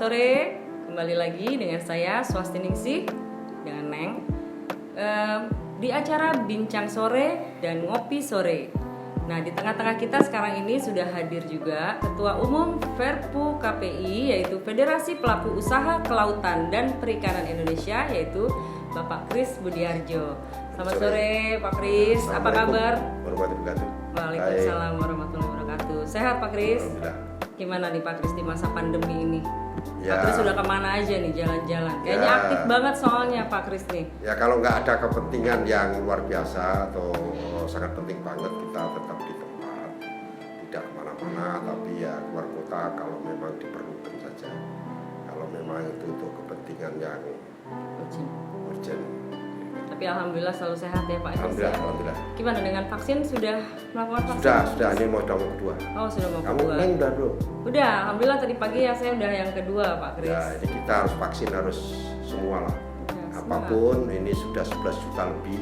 sore, kembali lagi dengan saya Swastiningsih dengan Neng di acara Bincang Sore dan Ngopi Sore. Nah, di tengah-tengah kita sekarang ini sudah hadir juga Ketua Umum Verpu KPI, yaitu Federasi Pelaku Usaha Kelautan dan Perikanan Indonesia, yaitu Bapak Kris Budiarjo. Selamat sore Pak Kris, apa kabar? Waalaikumsalam warahmatullahi wabarakatuh. Sehat Pak Kris? Gimana nih Pak Kris di masa pandemi ini? Ya. Pak Kris sudah kemana aja nih jalan-jalan? Kayaknya aktif banget soalnya Pak Kris nih. Ya kalau nggak ada kepentingan yang luar biasa atau sangat penting banget, kita tetap di tempat, tidak kemana-mana, tapi ya keluar kota kalau memang diperlukan saja. Kalau memang itu untuk kepentingan yang urgent. Tapi alhamdulillah selalu sehat ya Pak. Alhamdulillah. Gimana dengan vaksin, sudah melakukan vaksin? Sudah, ini mau kedua. Oh, sudah mau Kamu kedua. Kamu udah belum? Udah, alhamdulillah tadi pagi ya saya udah yang kedua Pak Kris. Ya, ini kita harus vaksin harus semua lah. Ya, apapun semua. Ini sudah 11 juta lebih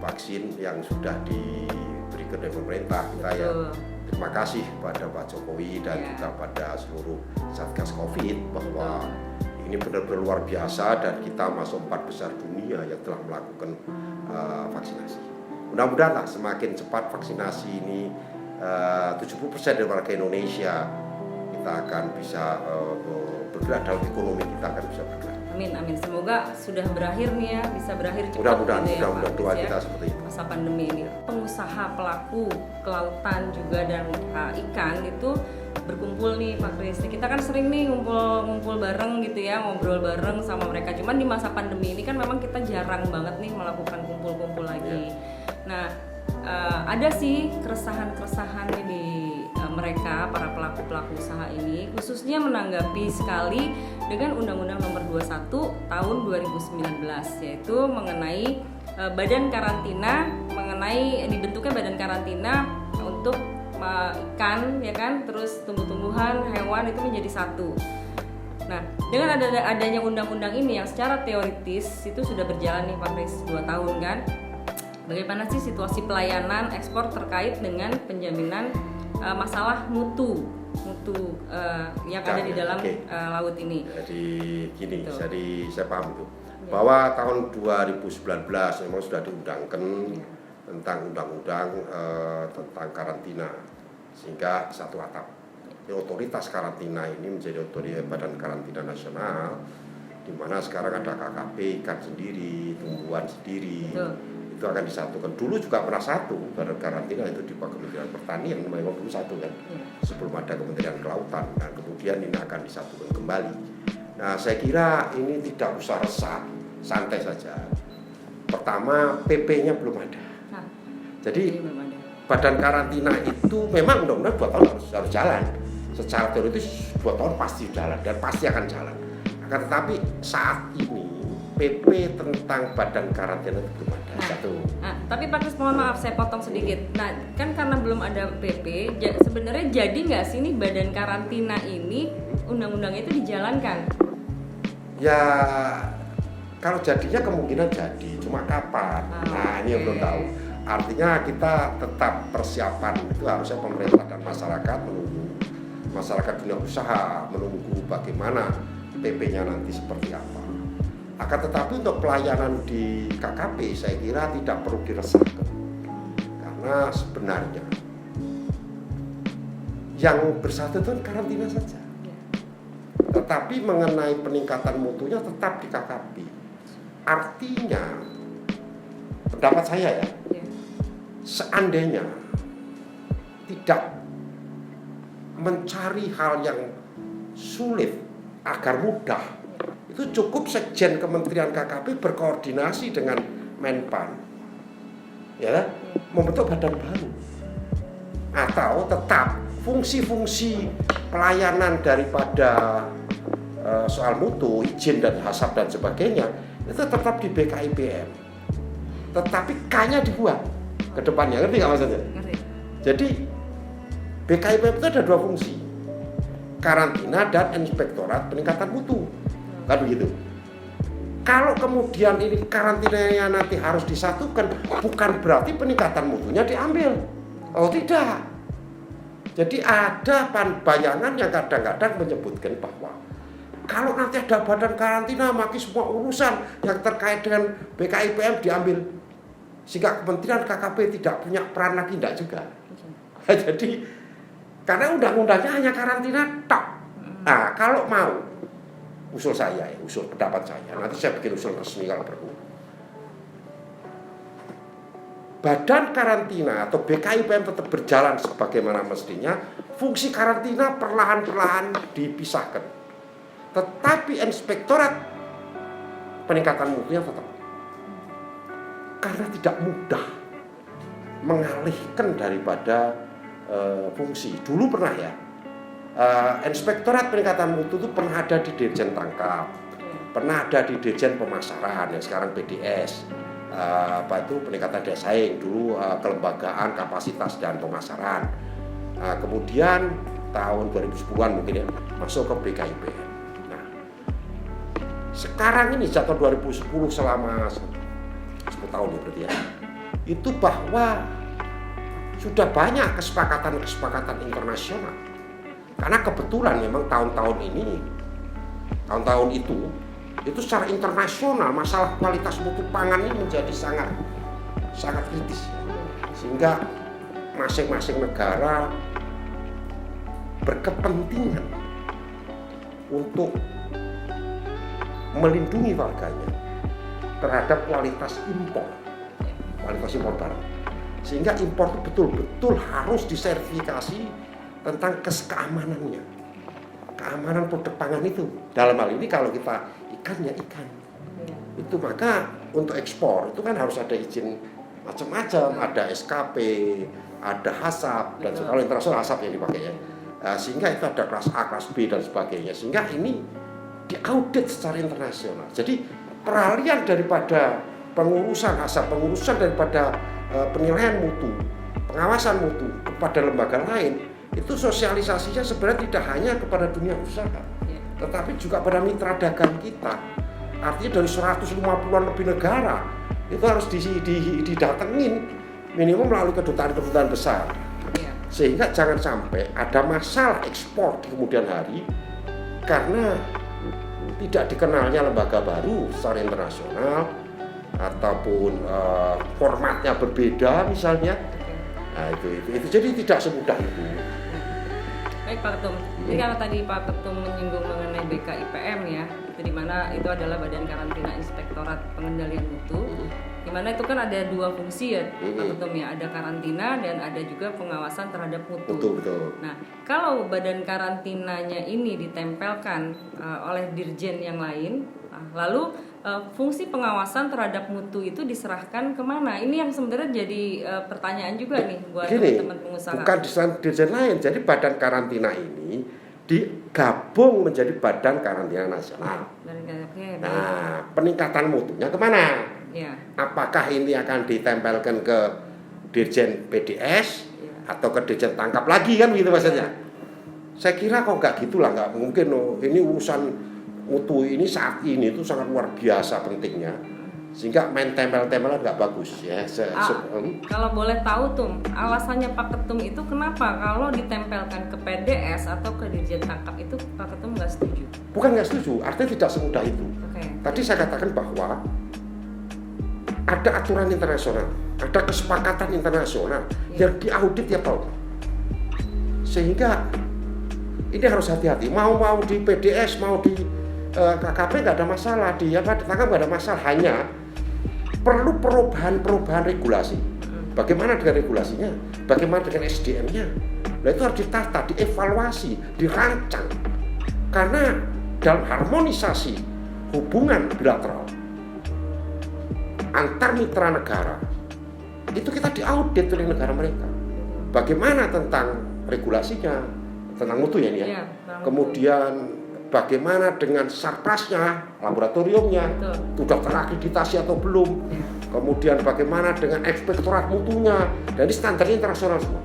vaksin yang sudah diberikan oleh pemerintah. Kita ya terima kasih pada Pak Jokowi dan juga pada seluruh Satgas Covid bahwa ini benar-benar luar biasa dan kita masuk 4 besar dunia yang telah melakukan vaksinasi. Mudah-mudahan lah semakin cepat vaksinasi ini 70% dari warga Indonesia kita akan bisa bergerak dalam ekonomi, kita akan bisa bergerak. Amin. Semoga sudah berakhir nih ya, bisa berakhir cepat. Mudah-mudahan doa kita seperti itu. Masa pandemi ini, pengusaha pelaku kelautan juga dan ikan itu berkumpul nih Pak Kris. Kita kan sering nih ngumpul bareng gitu ya, ngobrol bareng sama mereka. Cuman di masa pandemi ini kan memang kita jarang banget nih melakukan kumpul-kumpul lagi. Nah, ada sih keresahan-keresahan nih di mereka para pelaku usaha ini, khususnya menanggapi sekali dengan Undang-Undang Nomor 21 Tahun 2019, yaitu mengenai badan karantina, mengenai dibentuknya badan karantina untuk ikan ya kan, terus tumbuh-tumbuhan, hewan itu menjadi satu. Nah, dengan adanya undang-undang ini yang secara teoritis itu sudah berjalan nih Pak Kris 2 tahun kan. Bagaimana sih situasi pelayanan ekspor terkait dengan penjaminan masalah mutu yang ada di dalam laut ini? Jadi gini, jadi saya paham itu bahwa tahun 2019 memang sudah diundangkan tentang undang-undang tentang karantina, sehingga satu atap. Otoritas karantina ini menjadi otoritas Badan Karantina Nasional, di mana sekarang ada KKP ikan sendiri, tumbuhan sendiri. Itu akan disatukan. Dulu juga pernah satu badan karantina, itu di Kementerian Pertanian, memang dulu satu kan, sebelum ada Kementerian Kelautan. Nah, kemudian ini akan disatukan kembali. Nah, saya kira ini tidak usah resah, santai saja. Pertama, PP-nya belum ada. Jadi badan karantina itu memang undang-undang 2 tahun harus jalan. Secara teoritis 2 tahun pasti jalan dan pasti akan jalan. Akan tetapi saat ini PP tentang badan karantina itu belum ada. Tapi Pak Kris, mohon maaf saya potong sedikit. Nah, kan karena belum ada PP, sebenarnya jadi nggak sih nih badan karantina ini undang-undangnya itu dijalankan? Ya, kalau jadinya kemungkinan jadi, cuma kapan? Nah, ini yang belum tahu. Artinya kita tetap persiapan itu harusnya pemerintah dan masyarakat menunggu, masyarakat dunia usaha menunggu bagaimana PP-nya nanti seperti apa. Akan tetapi untuk pelayanan di KKP saya kira tidak perlu diresahkan, karena sebenarnya yang bersatu itu karantina saja. Tetapi mengenai peningkatan mutunya tetap di KKP. Artinya pendapat saya ya, seandainya tidak mencari hal yang sulit agar mudah, itu cukup Sekjen Kementerian KKP berkoordinasi dengan Menpan, ya, membentuk badan baru, atau tetap fungsi-fungsi pelayanan daripada soal mutu, izin dan hasab dan sebagainya itu tetap di BKIPM, tetapi K-nya dibuat ke depannya, ngerti nggak maksudnya? Ngerti. Jadi BKIPM itu ada 2 fungsi, karantina dan inspektorat peningkatan mutu. Kan begitu. Kalau kemudian ini karantinanya nanti harus disatukan, bukan berarti peningkatan mutunya diambil. Oh tidak. Jadi ada bayangan yang kadang-kadang menyebutkan bahwa kalau nanti ada badan karantina, maka semua urusan yang terkait dengan BKIPM diambil. Sehingga Kementerian KKP tidak punya peran lagi, tidak juga. Jadi, karena undang-undangnya hanya karantina, tok. Nah, kalau mau, usul saya, usul pendapat saya, nanti saya bikin usul resmi kalau perlu. Badan karantina atau BKIPM tetap berjalan sebagaimana mestinya, fungsi karantina perlahan-lahan dipisahkan. Tetapi inspektorat peningkatan mutunya tetap. Karena tidak mudah mengalihkan daripada fungsi. Dulu pernah ya, inspektorat peningkatan mutu itu pernah ada di Dirjen Tangkap, pernah ada di Dirjen Pemasaran yang sekarang BDS. Peningkatan daya saing, dulu kelembagaan kapasitas dan pemasaran. Kemudian tahun 2010-an mungkin ya masuk ke BKIPM. Nah, sekarang ini sejak tahun 2010 selama 10 tahun ya berarti ya, itu bahwa sudah banyak kesepakatan internasional. Karena kebetulan memang tahun-tahun itu secara internasional masalah kualitas mutu pangan ini menjadi sangat kritis, sehingga masing-masing negara berkepentingan untuk melindungi warganya terhadap kualitas impor barang, sehingga impor itu betul-betul harus disertifikasi tentang keamanannya, keamanan produk pangan itu. Dalam hal ini kalau kita ikannya ikan, itu maka untuk ekspor itu kan harus ada izin macam-macam, ada SKP, ada HACCP, dan kalau internasional HACCP yang dipakai ya. Sehingga itu ada kelas A, kelas B dan sebagainya. Sehingga ini diaudit secara internasional. Jadi peralihan daripada pengurusan HACCP, pengurusan daripada penilaian mutu, pengawasan mutu kepada lembaga lain, itu sosialisasinya sebenarnya tidak hanya kepada dunia usaha, tetapi juga pada mitra dagang kita. Artinya dari 150-an lebih negara itu harus didatengin minimum melalui kedutaan-kedutaan besar. Sehingga jangan sampai ada masalah ekspor di kemudian hari karena tidak dikenalnya lembaga baru secara internasional ataupun formatnya berbeda misalnya. Nah, itu jadi tidak semudah itu. Baik Pak Ketum, jadi kalau tadi Pak Ketum menyinggung mengenai BKIPM ya, itu dimana itu adalah Badan Karantina Inspektorat Pengendalian Mutu, dimana itu kan ada dua fungsi ya Pak Ketum ya, ada karantina dan ada juga pengawasan terhadap mutu. Betul. Nah, kalau badan karantinanya ini ditempelkan oleh dirjen yang lain, lalu fungsi pengawasan terhadap mutu itu diserahkan kemana? Ini yang sebenarnya jadi pertanyaan juga nih buat teman-teman pengusaha. Bukan dirjen lain, jadi badan karantina ini digabung menjadi badan karantina nasional. Nah, peningkatan mutunya kemana? Ya. Apakah ini akan ditempelkan ke dirjen PDS atau ke dirjen tangkap lagi kan gitu maksudnya? Saya kira kok nggak gitulah, nggak mungkin. Ini urusan mutu ini saat ini itu sangat luar biasa pentingnya, sehingga main tempel-tempelan nggak bagus ya. Kalau boleh tahu tuh alasannya Pak Ketum itu kenapa kalau ditempelkan ke PDS atau ke Dirjen Tangkap itu Pak Ketum nggak setuju? Bukan nggak setuju, artinya tidak semudah itu. Tadi saya katakan bahwa ada aturan internasional, ada kesepakatan internasional yang diaudit tiap tahun, sehingga ini harus hati-hati. Mau di PDS, mau di KKP nggak ada masalah, di tangkap nggak ada masalah, hanya perlu perubahan regulasi. Bagaimana dengan regulasinya? Bagaimana dengan SDM-nya? Nah itu harus ditata, dievaluasi, dirancang. Karena dalam harmonisasi hubungan bilateral antar mitra negara itu kita diaudit oleh negara mereka. Bagaimana tentang regulasinya, tentang mutu ya ini ya. Kemudian bagaimana dengan sarprasnya, laboratoriumnya, sudah terakreditasi atau belum. Kemudian bagaimana dengan inspektorat mutunya, dan ini standarnya internasional semua.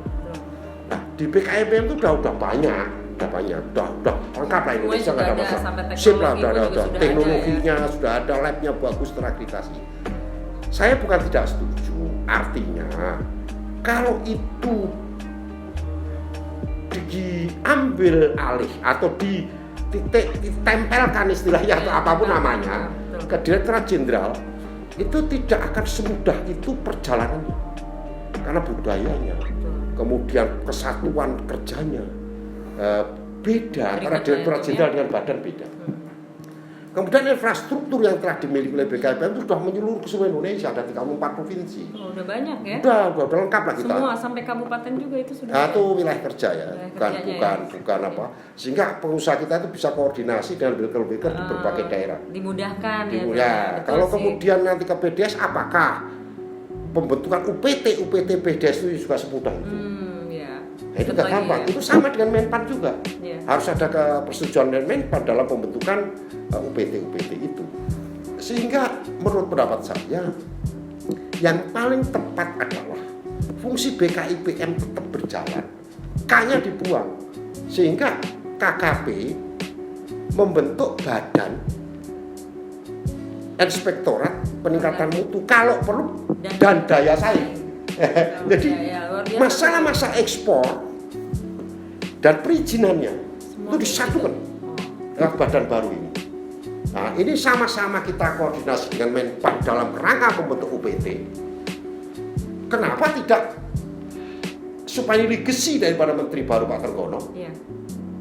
Nah di BKIPM itu udah banyak, udah lengkap lah Indonesia, nggak ada masalah. Sip lah, udah teknologinya ya. Sudah ada labnya bagus terakreditasi. Saya bukan tidak setuju, artinya kalau itu diambil alih atau ditempelkan istilahnya atau apapun namanya ke Direktorat Jenderal, itu tidak akan semudah itu perjalanannya karena budayanya, kemudian kesatuan kerjanya beda antara Direktorat Jenderal dengan badan beda. Kemudian infrastruktur yang telah dimiliki oleh BKIPM itu sudah menyeluruh ke seluruh Indonesia, ada 34 provinsi. Udah banyak ya? Udah lengkap lah kita. Semua sampai kabupaten juga itu sudah. Nah, itu wilayah kerja ya, bukan apa. Sehingga pengusaha kita itu bisa koordinasi dengan baker di berbagai daerah. Dimudahkan ya. Ya. Kalau kemudian nanti ke PDS, apakah pembentukan UPT PDS itu juga semudah itu? Itu gak gampang, itu sama dengan Menpan juga. Harus ada persetujuan dari Menpan dalam pembentukan UPT itu. Sehingga menurut pendapat saya, yang paling tepat adalah fungsi BKIPM tetap berjalan, K-nya dibuang, sehingga KKP membentuk badan Inspektorat Peningkatan Mutu kalau perlu dan daya saing. Jadi masalah ekspor dan perizinannya itu disatukan dengan badan baru ini. Nah, ini sama-sama kita koordinasi dengan Menpan dalam rangka membentuk UPT. Kenapa tidak supaya legacy daripada Menteri baru Pak Trenggono?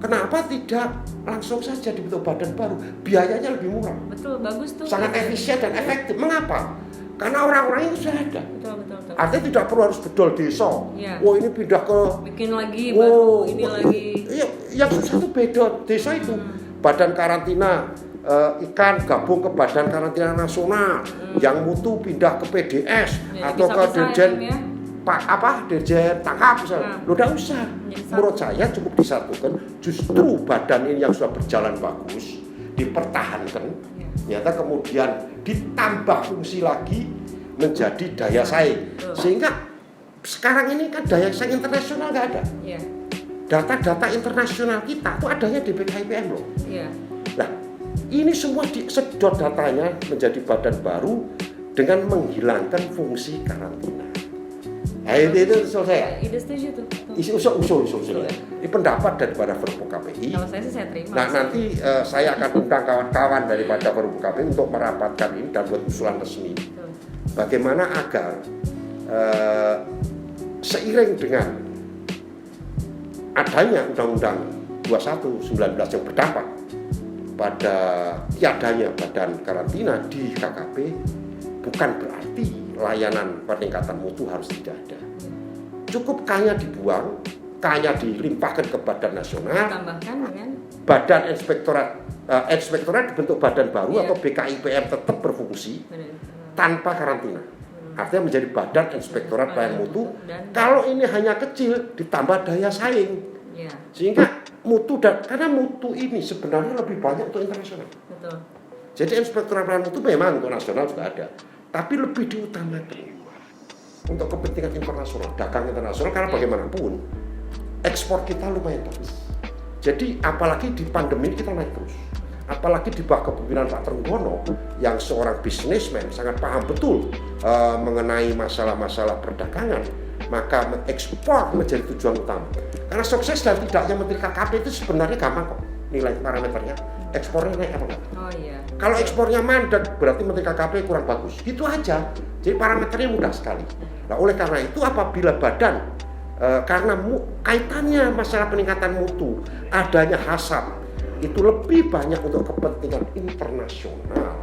Kenapa tidak langsung saja dibentuk badan baru? Biayanya lebih murah. Betul, bagus tuh. Sangat efisien dan efektif. Mengapa? Karena orang-orangnya sudah ada. Betul. Artinya tidak perlu harus bedol desa. Ini pindah ke bikin lagi baru ini lagi. Iya, yang susah itu beda desa itu. Badan karantina ikan gabung ke Badan Karantina Nasional, yang mutu pindah ke PDS atau ke Dirjen Dirjen Tangkap misalnya. Udah usah. Menurut saya cukup disatukan. Justru badan ini yang sudah berjalan bagus dipertahankan. Ternyata kemudian ditambah fungsi lagi menjadi daya saing, sehingga sekarang ini kan daya saing internasional nggak ada. Data-data internasional kita itu adanya di BKIPM loh. Nah, ini semua disedot datanya menjadi badan baru dengan menghilangkan fungsi karantina. Itu selesai. Ide setuju tuh. Usul. Ini pendapat daripada Forum KPI. Kalau saya sih saya terima. Nah, nanti saya akan undang kawan-kawan daripada Forum KPI untuk merapatkan ini dan buat usulan resmi. Bagaimana agar seiring dengan adanya Undang-Undang 21/19 yang berdampak pada tiadanya badan karantina di KKP, bukan berarti layanan peningkatan mutu harus tidak ada. Cukup K-nya dibuang, K-nya dilimpahkan ke badan nasional, tambahkan dengan badan inspektorat dibentuk badan baru atau BKIPM tetap berfungsi tanpa karantina. Artinya menjadi badan inspektorat pelayanan mutu. Kalau ini hanya kecil ditambah daya saing, sehingga mutu karena mutu ini sebenarnya lebih banyak untuk internasional. Betul. Jadi inspektorat pelayanan mutu memang untuk nasional juga ada, tapi lebih diutamakan untuk kepentingan internasional, dagang internasional, karena bagaimanapun ekspor kita lumayan bagus. Jadi apalagi di pandemi kita naik terus. Apalagi di bawah kepemimpinan Pak Trenggono yang seorang bisnismen sangat paham betul mengenai masalah-masalah perdagangan, maka ekspor menjadi tujuan utama. Karena sukses dan tidaknya Menteri KKP itu sebenarnya gampang kok nilai parameternya. Ekspornya naik apa enggak? Kalau ekspornya mandek berarti Menteri KKP kurang bagus. Gitu aja. Jadi parameternya mudah sekali. Nah, oleh karena itu apabila badan karena kaitannya masalah peningkatan mutu, adanya HACCP itu lebih banyak untuk kepentingan internasional,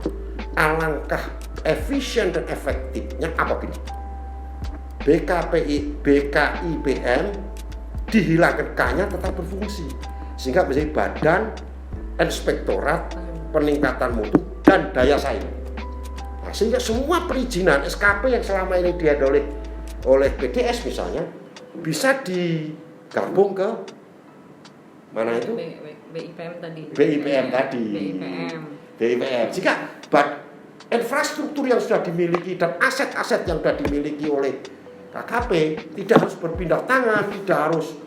alangkah efisien dan efektifnya apabila BKIPM dihilangkan K-nya tetap berfungsi, sehingga menjadi badan inspektorat peningkatan mutu dan daya saing. Nah, sehingga semua perizinan SKP yang selama ini diada oleh PDS misalnya bisa digabung ke mana itu? BIPM tadi. BIPM. Jika infrastruktur yang sudah dimiliki dan aset-aset yang sudah dimiliki oleh KKP tidak harus berpindah tangan, tidak harus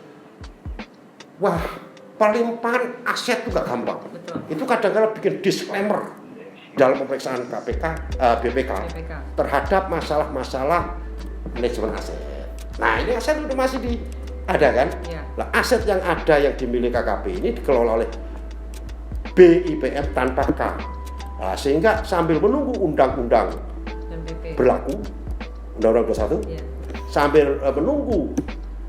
pelimpahan aset itu gak gampang. Betul. Itu kadang-kadang bikin disclaimer dalam pemeriksaan BPK terhadap masalah-masalah manajemen aset. Nah, ini aset itu masih ada kan? Ya. Nah, aset yang ada yang dimiliki KKP ini dikelola oleh BIPM tanpa K. Nah, sehingga sambil menunggu undang-undang Dan PP. berlaku, Undang-Undang 21, Ya. sambil menunggu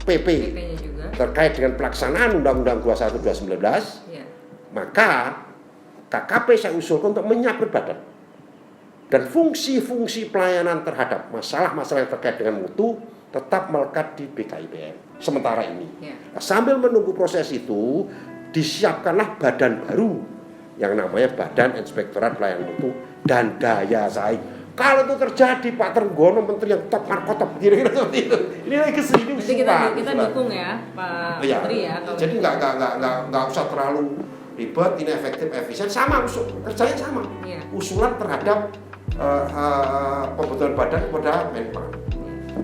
PP PP-nya juga. terkait dengan pelaksanaan Undang-Undang 21 2019, Ya. maka KKP saya usulkan untuk menyiapkan badan dan fungsi-fungsi pelayanan terhadap masalah-masalah yang terkait dengan mutu tetap melekat di BKIPM sementara ini. Ya. Nah, sambil menunggu proses itu, disiapkanlah badan baru yang namanya Badan Inspektorat Pelayanan Mutu dan Daya Saing. Kalau itu terjadi, Pak Trenggono Menteri yang top markotop kira-kira seperti itu. Ini lagi kesini Berarti kita dukung ya Pak ya, Menteri ya. Kalau jadi nggak usah terlalu ribet, ini efektif, efisien, sama kerjanya sama. Iya. Usulan terhadap pembentukan badan kepada Menpan.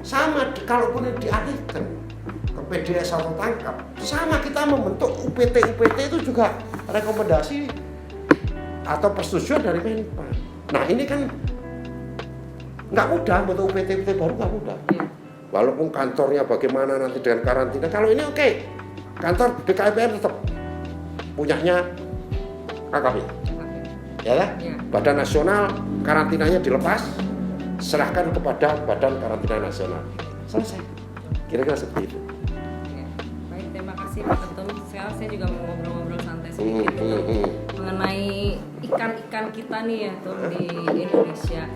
Sama, kalaupun dialihkan ke PDS atau tangkap, sama kita membentuk UPT itu juga rekomendasi atau persetujuan dari Menpan. Nah ini kan nggak mudah, bentuk UPT baru nggak mudah. Iya. Walaupun kantornya bagaimana nanti dengan karantina, kalau ini oke, kantor BKIPM tetap punyanya KKP, ya kan? Ya. Badan Nasional karantinanya dilepas, serahkan kepada Badan Karantina Nasional, selesai. Kira-kira seperti itu. Ya. Baik, terima kasih Pak Ketum. Sekarang saya juga mau ngobrol-ngobrol santai sedikit mengenai ikan-ikan kita nih ya tuh di Indonesia.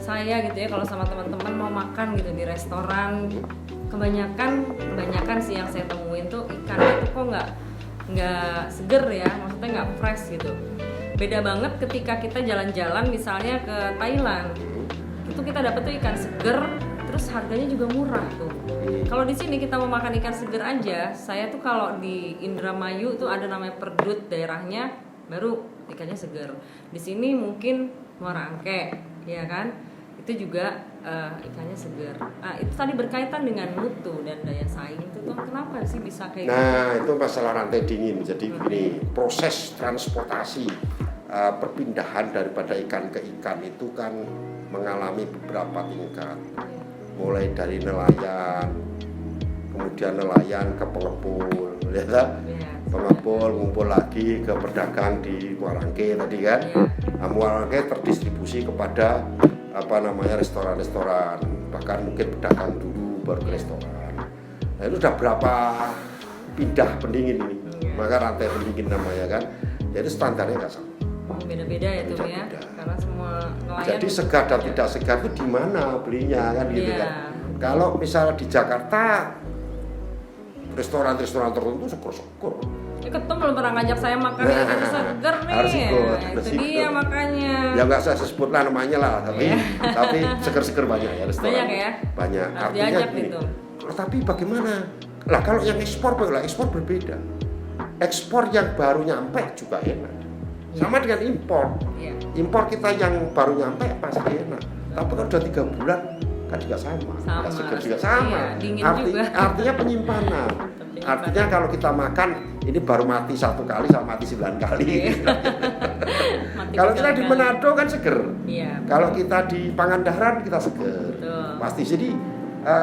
Saya gitu ya, kalau sama teman-teman mau makan gitu di restoran, kebanyakan sih yang saya temuin tuh ikannya tuh kok nggak seger ya, maksudnya nggak fresh gitu. Beda banget ketika kita jalan-jalan misalnya ke Thailand, itu kita dapet tuh ikan seger, terus harganya juga murah tuh. Kalau di sini kita mau makan ikan seger aja, saya tuh kalau di Indramayu tuh ada namanya Perdut daerahnya, baru ikannya seger. Di sini mungkin Muara Angke, ya kan? Itu juga ikannya seger. Nah, itu tadi berkaitan dengan mutu dan daya saing itu tuh kenapa sih bisa kayak gitu? Nah itu masalah rantai dingin. Jadi ini proses transportasi perpindahan daripada ikan ke ikan itu kan mengalami beberapa tingkat. Mulai dari nelayan, kemudian nelayan ke pengepul, ya kan? Pengepul ngumpul lagi ke pedagang di Muara Angke tadi kan. Nah, Muara Angke terdistribusi kepada restoran-restoran, bahkan mungkin pedagang dulu baru ke restoran. Nah itu udah berapa pindah pendingin ini, maka rantai pendingin namanya kan. Jadi standarnya nggak sama. Beda-beda ya tuh ya, karena semua nelayan. Jadi segar dan tidak segar itu di mana belinya kan gitu kan. Kalau misalnya di Jakarta restoran-restoran tertentu syukur-syukur. Ketum belum pernah ngajak saya makan ikan seger nih. Harus ikut, itu dia makanya. Ya nggak usah sebut lah namanya lah, tapi seger-seger banyak ya restoran. Banyak ya. Banyak. Harus Artinya diajak gini, gitu. tapi bagaimana? Lah kalau yang ekspor berbeda. Ekspor yang baru nyampe juga enak. Sama dengan impor. Impor kita yang baru nyampe pasti enak. Tapi kalau udah 3 bulan kan juga sama. Seger juga sama. Dingin juga. Artinya penyimpanan. Artinya kalau kita makan ini baru mati 1 kali sama mati 9 kali. Kalau kita di Manado kan seger. Kalau kita di Pangandaran kita seger. Pasti jadi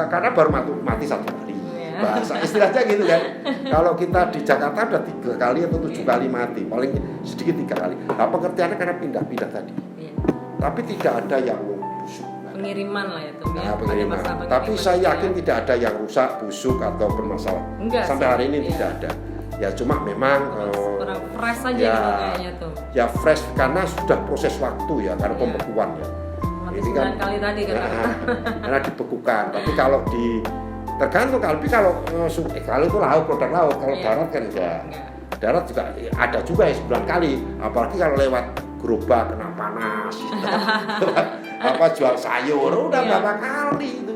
karena baru mati 1 kali. Bahasa istilahnya gitu kan. Kalau kita di Jakarta udah 3 kali atau 7 kali mati, paling sedikit 3 kali. Nah pengertiannya karena pindah-pindah tadi. Tapi tidak ada yang busuk. Pengiriman lah itu ya. Pengiriman. Tapi saya yakin tidak ada yang rusak, busuk atau bermasalah. Sampai hari ini tidak ada. Ya cuma memang kurang fresh aja ya, gitu kayaknya tuh. Ya fresh karena sudah proses waktu ya, karena pembekuan ya. Ini kan 9 kali tadi kan. Karena dibekukan. Tapi kalau tergantung kalau itu laut, produk laut. Kalau darat kan enggak. Darat juga ada juga ya 9 kali. Apalagi kalau lewat gerobak kena panas. Jual sayur udah berapa kali itu.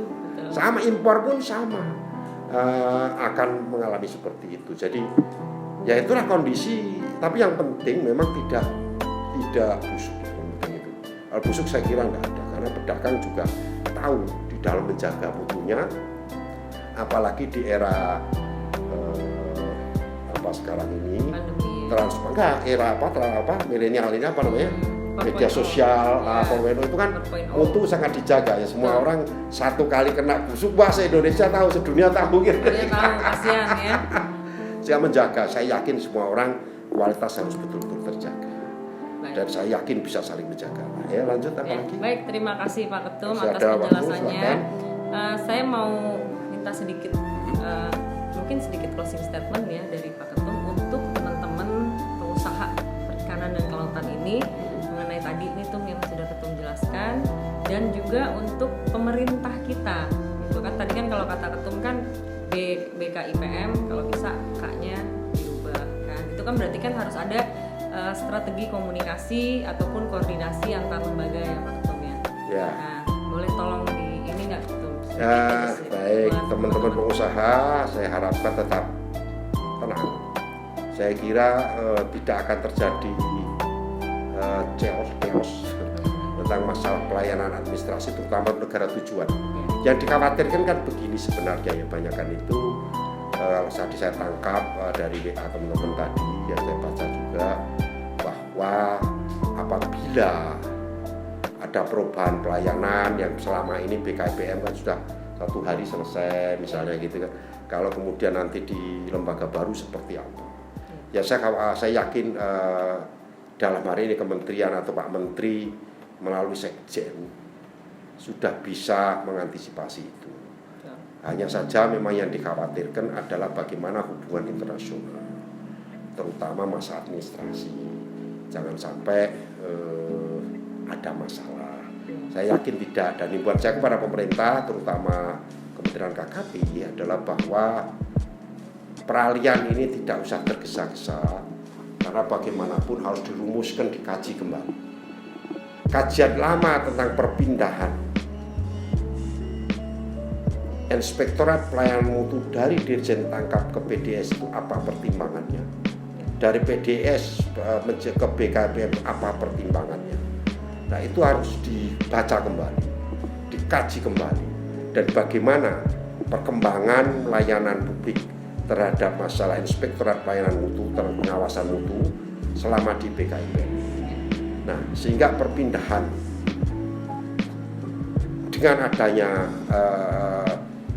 Sama impor pun sama. Akan mengalami seperti itu. Jadi ya itulah kondisi. Tapi yang penting memang tidak busuk. Itu. Kalau busuk saya kira nggak ada karena pedagang juga tahu di dalam menjaga mutunya. Apalagi di era sekarang ini era milenial ini apa namanya media sosial itu kan mutu sangat dijaga ya semua orang 1 kali kena busuk bahasa Indonesia tahu sedunia tahu gitu. Kasihan ya. Saya menjaga, saya yakin semua orang kualitas harus betul-betul terjaga. dan saya yakin bisa saling menjaga. Ya lanjut apa lagi? Baik, terima kasih Pak Ketum Masih atas ada waktu, penjelasannya. silakan. Saya mau minta sedikit mungkin sedikit closing statement ya dari Pak Ketum untuk teman-teman pengusaha perikanan dan kelautan ini mengenai tadi itu yang sudah Ketum jelaskan, dan juga untuk pemerintah kita. Itu kan tadi kan kalau kata Ketum kan BKIPM kalau bisa K-nya diubah kan. Itu kan berarti kan harus ada strategi komunikasi ataupun koordinasi antar lembaga ya Pak Ketum ya. Ya. Nah, boleh tolong di ini nggak Ketum? Ya, baik teman-teman pengusaha, saya harapkan tetap tenang. Saya kira tidak akan terjadi chaos tentang masalah pelayanan administrasi terutama negara tujuan. Yang dikhawatirkan kan begini sebenarnya ya, banyakkan itu saat saya tangkap dari WA teman-teman tadi yang saya baca juga, bahwa apabila ada perubahan pelayanan yang selama ini BKIPM kan sudah 1 hari selesai misalnya gitu kan, kalau kemudian nanti di lembaga baru seperti apa ya, saya yakin dalam hari ini kementerian atau Pak Menteri melalui Sekjen sudah bisa mengantisipasi itu. Hanya saja memang yang dikhawatirkan adalah bagaimana hubungan internasional, terutama masa administrasi. Jangan sampai ada masalah. Saya yakin tidak, dan himbauan saya kepada pemerintah, terutama Kementerian KKP adalah bahwa peralihan ini tidak usah tergesa-gesa, karena bagaimanapun harus dirumuskan, dikaji kembali. Kajian lama tentang perpindahan Inspektorat Pelayanan Mutu dari Dirjen Tangkap ke PDS itu apa pertimbangannya, dari PDS ke BKIPM apa pertimbangannya. Nah itu harus dibaca kembali, dikaji kembali, dan bagaimana perkembangan layanan publik terhadap masalah Inspektorat Pelayanan Mutu, pengawasan mutu selama di BKIPM. Nah sehingga perpindahan dengan adanya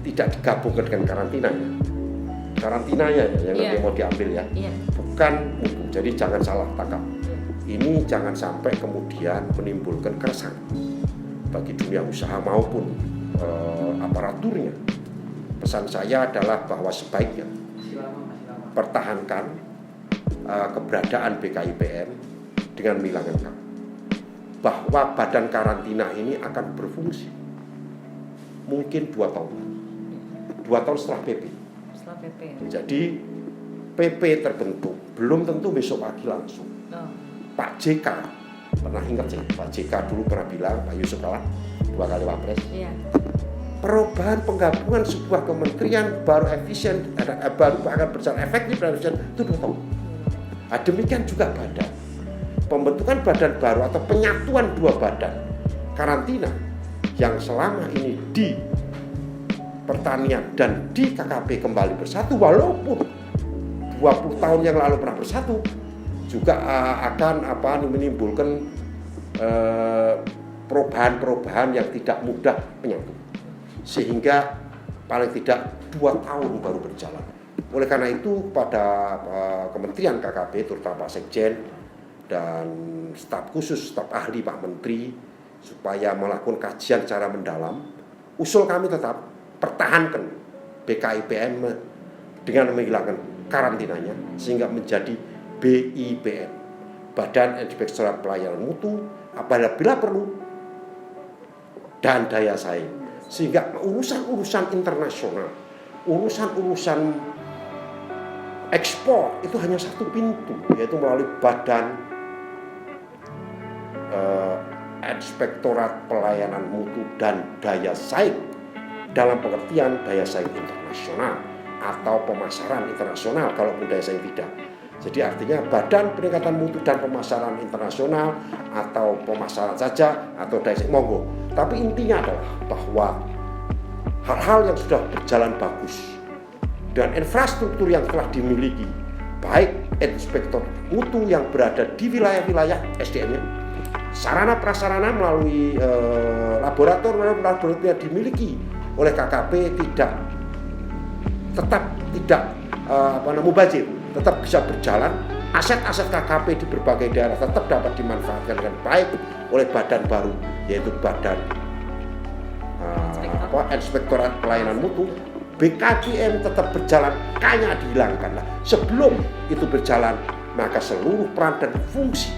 tidak digabungkan dengan karantinanya ya, yang mau diambil ya, bukan mutu. Jadi jangan salah tangkap. Ini jangan sampai kemudian menimbulkan keresahan bagi dunia usaha maupun aparaturnya. Pesan saya adalah bahwa sebaiknya pertahankan keberadaan BKIPM dengan menghilangkan K. Bahwa badan karantina ini akan berfungsi mungkin 2 tahun. 2 tahun setelah PP. Jadi PP terbentuk belum tentu besok pagi langsung. Pak JK pernah ingat sih, Pak JK dulu pernah bilang, Pak Yusuf Kala 2 kali Wapres. Perubahan penggabungan sebuah kementerian baru efisien, baru akan berjalan efektif dan efisien itu 2 tahun. Nah, demikian juga badan. Pembentukan badan baru atau penyatuan 2 badan karantina yang selama ini di pertanian dan di KKP kembali bersatu, walaupun 20 tahun yang lalu pernah bersatu, juga akan menimbulkan perubahan-perubahan yang tidak mudah menyatu, sehingga paling tidak 2 tahun baru berjalan. Oleh karena itu pada Kementerian KKP, terutama Pak Sekjen dan staf khusus, staf ahli Pak Menteri, supaya melakukan kajian secara mendalam, usul kami tetap pertahankan BKIPM dengan menghilangkan karantinanya sehingga menjadi BIPM, Badan Inspektorat Pelayanan Mutu, apabila perlu, dan daya saing, sehingga urusan-urusan internasional, urusan-urusan ekspor itu hanya satu pintu, yaitu melalui Badan Inspektorat Pelayanan Mutu dan Daya Saing, dalam pengertian daya saing internasional atau pemasaran internasional kalaupun daya saing tidak. Jadi artinya Badan Peningkatan Mutu dan Pemasaran Internasional atau pemasaran saja atau daya saing, monggo. Tapi intinya adalah bahwa hal-hal yang sudah berjalan bagus dan infrastruktur yang telah dimiliki, baik inspektor mutu yang berada di wilayah-wilayah SDM-nya, sarana prasarana melalui laboratorium yang dimiliki oleh KKP tetap tidak mubazir, tetap bisa berjalan aset-aset KKP di berbagai daerah tetap dapat dimanfaatkan dengan baik oleh badan baru, yaitu Badan Inspektorat Pelayanan Mutu. BKPM tetap berjalan, kayaknya dihilangkan. Sebelum itu berjalan, maka seluruh peran dan fungsi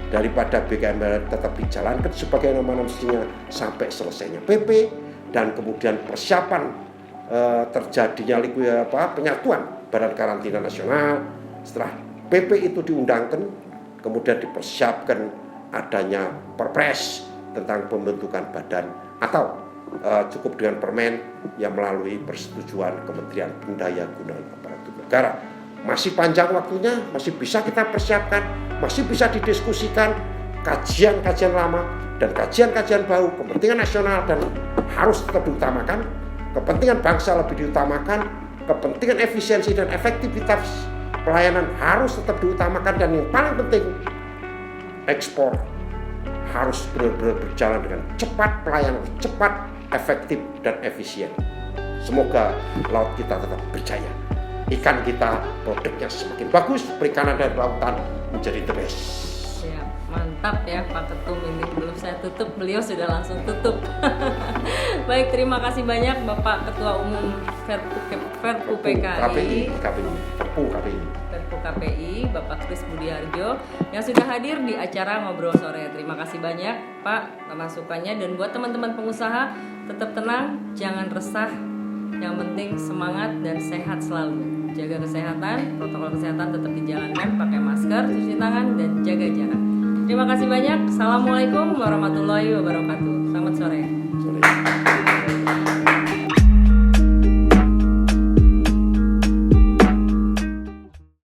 daripada BKPM tetap dijalankan sebagai nama mestinya sampai selesainya PP, dan kemudian persiapan terjadinya penyatuan Badan Karantina Nasional. Setelah PP itu diundangkan, kemudian dipersiapkan adanya Perpres tentang pembentukan badan, atau cukup dengan permen yang melalui persetujuan Kementerian Pendayagunaan Aparatur Negara. Masih panjang waktunya, masih bisa kita persiapkan, masih bisa didiskusikan kajian-kajian lama dan kajian-kajian baru. Kepentingan nasional dan harus tetap diutamakan, kepentingan bangsa lebih diutamakan, kepentingan efisiensi dan efektivitas pelayanan harus tetap diutamakan, dan yang paling penting, ekspor harus benar-benar berjalan dengan cepat, pelayanan cepat, efektif, dan efisien. Semoga laut kita tetap berjaya, ikan kita produknya semakin bagus, perikanan dan lautan menjadi the best. Ya, mantap ya Pak Ketum, ini belum saya tutup, beliau sudah langsung tutup. Baik, terima kasih banyak Bapak Ketua Umum Perpu PKI, Perpu KPI, Bapak Kris Budiarjo, yang sudah hadir di acara Ngobrol Sore. Terima kasih banyak Pak masukannya, dan buat teman-teman pengusaha tetap tenang, jangan resah, yang penting semangat dan sehat selalu. Jaga kesehatan, protokol kesehatan tetap dijalankan, pakai masker, cuci tangan, dan jaga jarak. Terima kasih banyak. Assalamualaikum warahmatullahi wabarakatuh. Selamat sore.